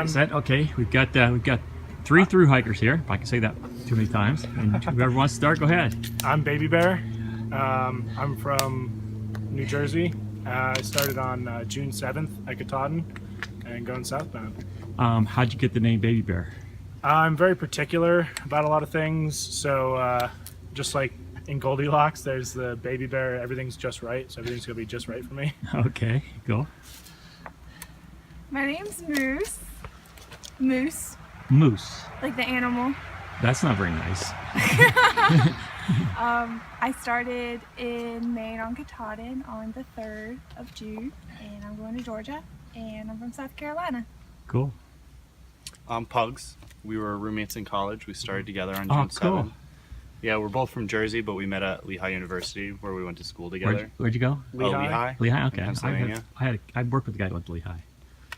Is that okay? We've got 3 through hikers here. If I can say that too many times. And whoever wants to start, go ahead. I'm Baby Bear. I'm from New Jersey. I started on June 7th at Katahdin and going southbound. How'd you get the name Baby Bear? I'm very particular about a lot of things. So just like in Goldilocks, there's the Baby Bear. Everything's just right. So everything's going to be just right for me. Okay, go. My name's Moose. Moose. Moose. Like the animal. That's not very nice. I started in Maine on Katahdin on the 3rd of June, and I'm going to Georgia, and I'm from South Carolina. Cool. I'm Pugs. We were roommates in college. We started together on June 7th. Cool. Yeah, we're both from Jersey, but we met at Lehigh University, where we went to school together. Where'd you go? Lehigh. Lehigh. Okay. Pennsylvania. I worked with a guy who went to Lehigh.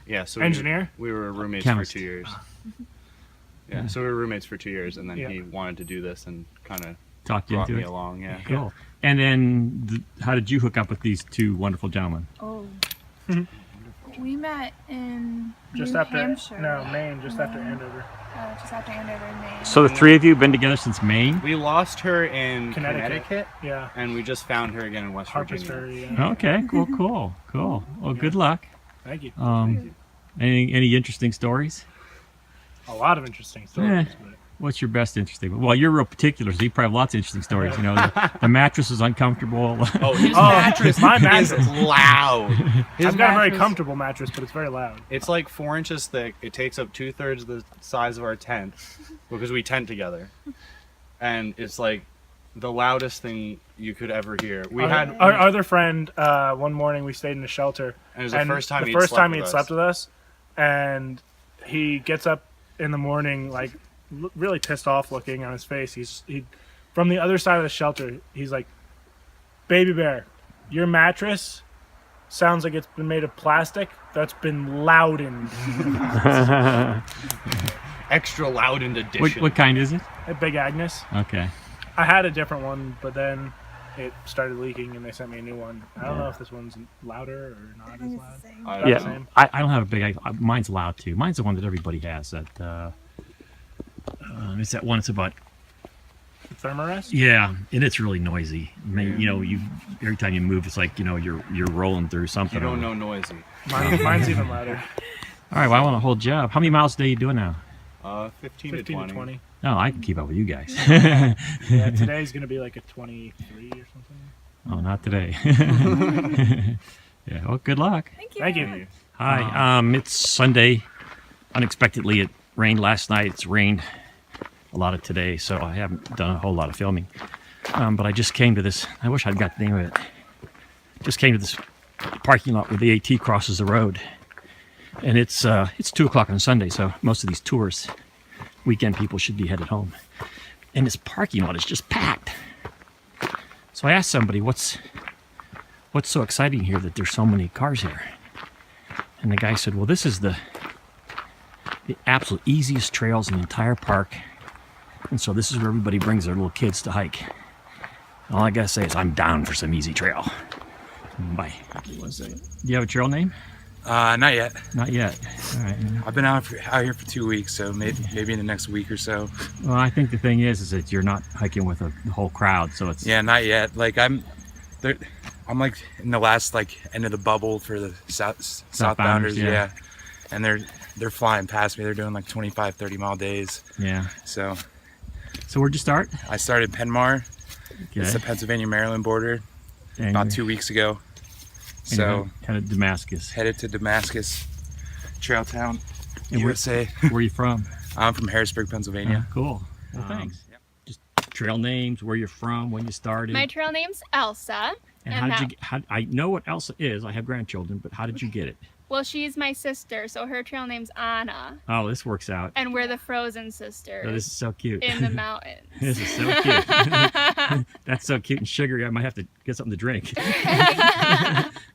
Yeah, so Engineer? we were roommates Chemist. for 2 years. Yeah, so we were roommates for 2 years, and then he wanted to do this and kind of Talked you brought into me it. along. Yeah. Cool. And then, how did you hook up with these 2 wonderful gentlemen? Oh. We met in Just New after, Hampshire. no, Maine, just after Andover. Just after Andover in Maine. So the 3 of you have been together since Maine? We lost her in Connecticut. Connecticut, Yeah. and we just found her again in West Harper's Virginia. Ferry. Yeah. Okay, cool. Well, good luck. Thank you. Any interesting stories? A lot of interesting stories. But What's your best interesting? Well, you're real particular, so you probably have lots of interesting stories. You know, the mattress is uncomfortable. Oh, his mattress my is mattress. loud. I've got a very comfortable mattress, but it's very loud. It's like 4 inches thick. It takes up 2/3 of the size of our tent because we tent together, and it's like the loudest thing you could ever hear. We had our other friend. One morning we stayed in a shelter, and it was the first time the he'd first slept time with he'd us. slept with us, and he gets up in the morning like really pissed off looking on his face. He from the other side of the shelter. He's like, "Baby Bear, your mattress sounds like it's been made of plastic that's been loudened." Extra loudened edition. What kind is it? At Big Agnes. Okay. I had a different one, but then it started leaking and they sent me a new one. I don't know if this one's louder or not as It's loud. the same. I don't know. Yeah, I don't have a big. Mine's loud too. Mine's the one that everybody has. That it's that one. It's about Thermarest? yeah, and it's really noisy. I mean, you know, every time you move, it's like you're rolling through something. You don't know noisy. Mine's even louder. All right, well, I want to hold you up. How many miles a day are you doing now? 15 15 to 20. Oh, I can keep up with you guys. Yeah, today's going to be like a 23 or something. Oh, not today. Yeah. Well, good luck. Thank you. Thank very you. much. Hi. It's Sunday. Unexpectedly, it rained last night. It's rained a lot of today, so I haven't done a whole lot of filming. But I just came to this. I wish I'd got the name of it. Just came to this parking lot where the AT crosses the road, and it's 2:00 on Sunday, so most of these tourists, weekend people, should be headed home. And this parking lot is just packed. So I asked somebody, what's so exciting here that there's so many cars here? And the guy said, well, this is the absolute easiest trails in the entire park. And so this is where everybody brings their little kids to hike. All I gotta say is I'm down for some easy trail. Bye. Do you have a trail name? Not yet. Not yet. All right. I've been out here for 2 weeks, so maybe in the next week or so. Well, I think the thing is that you're not hiking with a whole crowd, so it's Yeah, not yet. Like I'm like in the last like end of the bubble for the southbounders. yeah. Yeah, and they're flying past me. They're doing like 25, 30-mile days. yeah. So So where'd you start? I started Penmar. Okay. It's the Pennsylvania-Maryland border And about you're- 2 weeks ago. and So you're headed to Damascus. headed to Damascus, Trail Town, And where- USA. Where are you from? I'm from Harrisburg, Pennsylvania. Cool. Well, thanks. Just trail names, where you're from, when you started. My trail name's Elsa. And how did you? I know what Elsa is. I have grandchildren, but how did you get it? Well, she's my sister, so her trail name's Anna. Oh, this works out. And we're the Frozen sisters Oh, this is so cute. in the mountains. This is so cute. That's so cute and sugary. I might have to get something to drink.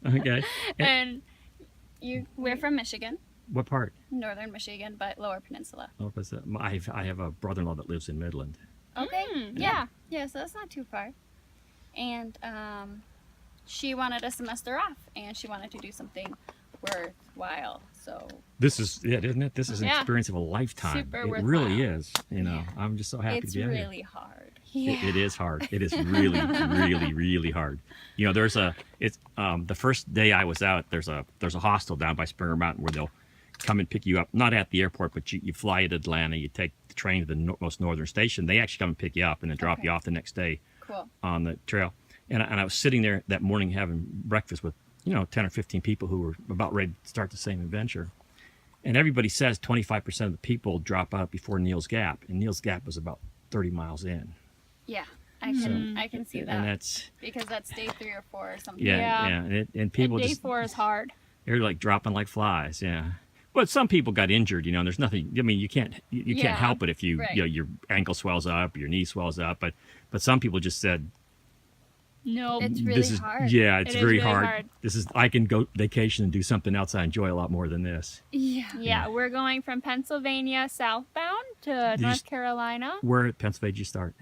Okay. And we're from Michigan, What part? northern Michigan, but lower peninsula. Oh, what's that? I have a brother-in-law that lives in Midland. Okay. Mm, Yeah. Yeah, so that's not too far. And she wanted a semester off and she wanted to do something worthwhile. So This is it, isn't it? This is an Yeah. experience of a lifetime. Super It worthwhile. really is. You know, I'm just so happy it's to be out here. really hard. It is hard. It is really, really, really hard. You know, it's the first day I was out. There's a hostel down by Springer Mountain where they'll come and pick you up, not at the airport, but you fly to Atlanta. You take the train to the most northern station. They actually come and pick you up and then drop you off the next day Cool. on the trail. And I was sitting there that morning having breakfast with 10 or 15 people who were about ready to start the same adventure. And everybody says 25% of the people drop out before Neal's Gap, and Neal's Gap was about 30 miles in. Yeah, I can see that. And that's because that's day 3 or 4 or something. yeah. And people Day just 4 is hard. they're like dropping like flies. Yeah. But some people got injured, and there's nothing. I mean, you can't Yeah, help it if you right. your ankle swells up, your knee swells up. But some people just said, No, It's really this is hard. yeah, it's It is very really hard. hard. This is I can go vacation and do something else I enjoy a lot more than this. Yeah. yeah, we're going from Pennsylvania southbound to you North s- Carolina, Where at Pennsylvania did you start?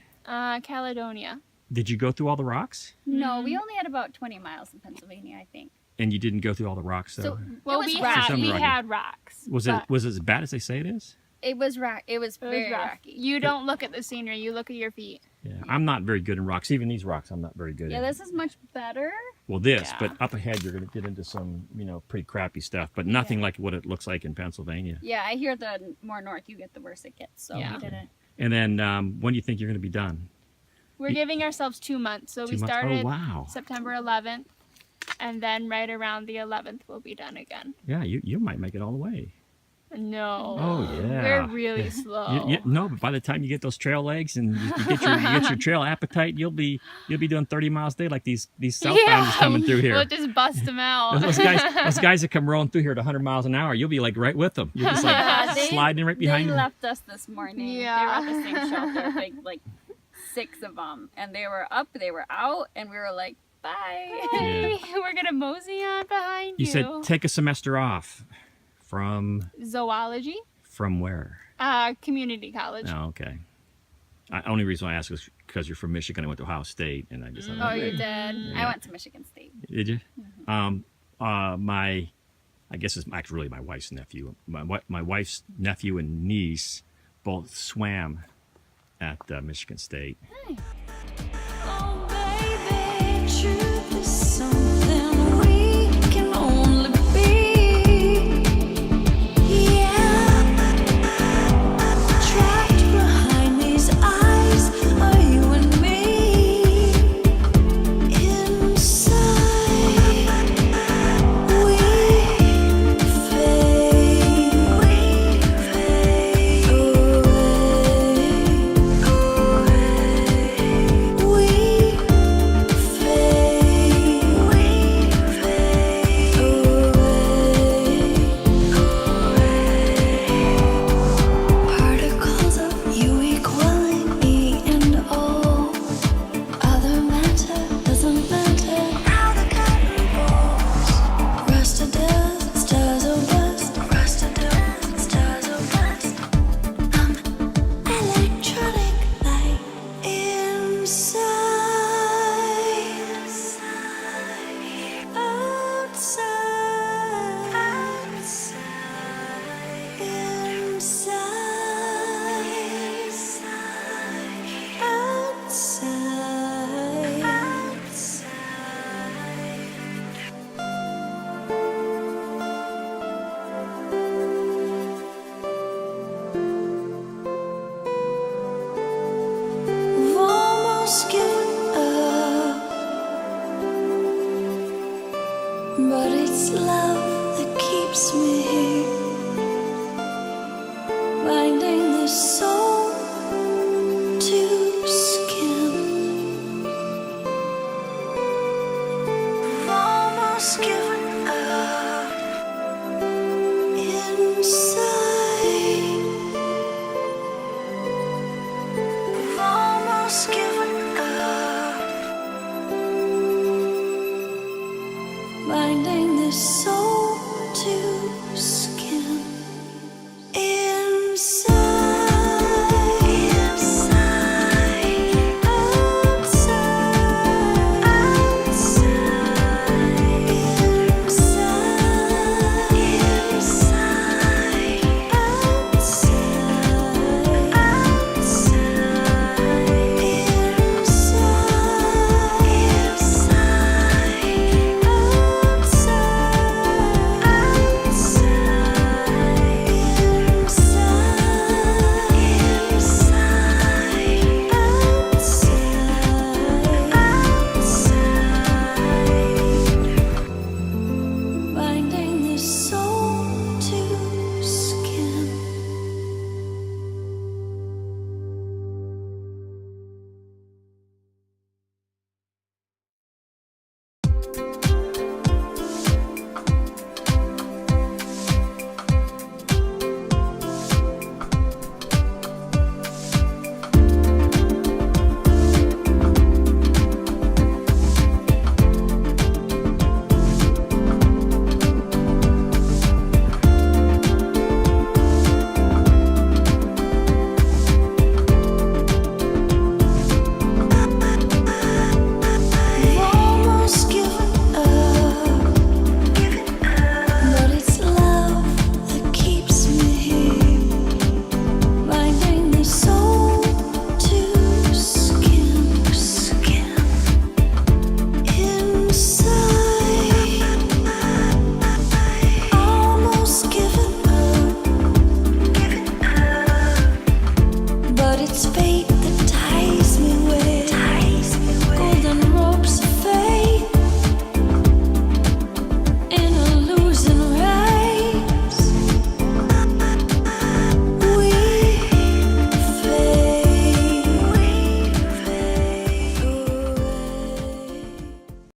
Caledonia. Did you go through all the rocks? No, we only had about 20 miles in Pennsylvania, I think. And you didn't go through all the rocks, so, So Well, it was we rocky. Some rugged. had rocks. was but it as bad as they say it is? It was It was it was very rough. rocky. You don't look at the scenery; you look at your feet. Yeah, I'm not very good in rocks. Even these rocks, I'm not very good Yeah, at. this is much better. Well, this, Yeah. but up ahead, you're going to get into some, pretty crappy stuff, but nothing like what it looks like in Pennsylvania. Yeah, I hear the more north you get, the worse it gets. So Yeah. we didn't. And then when do you think you're going to be done? We're giving ourselves 2 months, so 2 we months? started Oh, wow. September 11th, and then right around the 11th we'll be done again. Yeah, you might make it all the way. No. Oh, yeah. We're really slow. No, but by the time you get those trail legs and you get your trail appetite, you'll be doing 30 miles a day like these southbounders coming through here. We'll just bust them out. Those guys that come rolling through here at 100 miles an hour, you'll be like right with them. You're just like Yeah, sliding right behind They them. left us this morning. Yeah. They were at the same shelter, like 6 of them, and they were up, they were out, and we were like, bye. Hey, we're gonna mosey on behind you. You said take a semester off from Zoology, where? community college. Oh, okay. Only reason I ask is because you're from Michigan. I went to Ohio State, and I just thought, Oh, you did? Yeah. I went to Michigan State. Did you? I guess it's actually really my wife's nephew. My wife's nephew and niece both swam at Michigan State. Oh, baby, truth is something we can only be. Yeah, trapped behind these eyes are you and me. Inside, we fade away. Particles of you equaling me and all other matter doesn't matter. How the curtain falls, rust to dust, stars are bust, rust to dust, stars are bust. Electronic light inside, outside, I've almost given up, but it's love that keeps me here, binding this soul.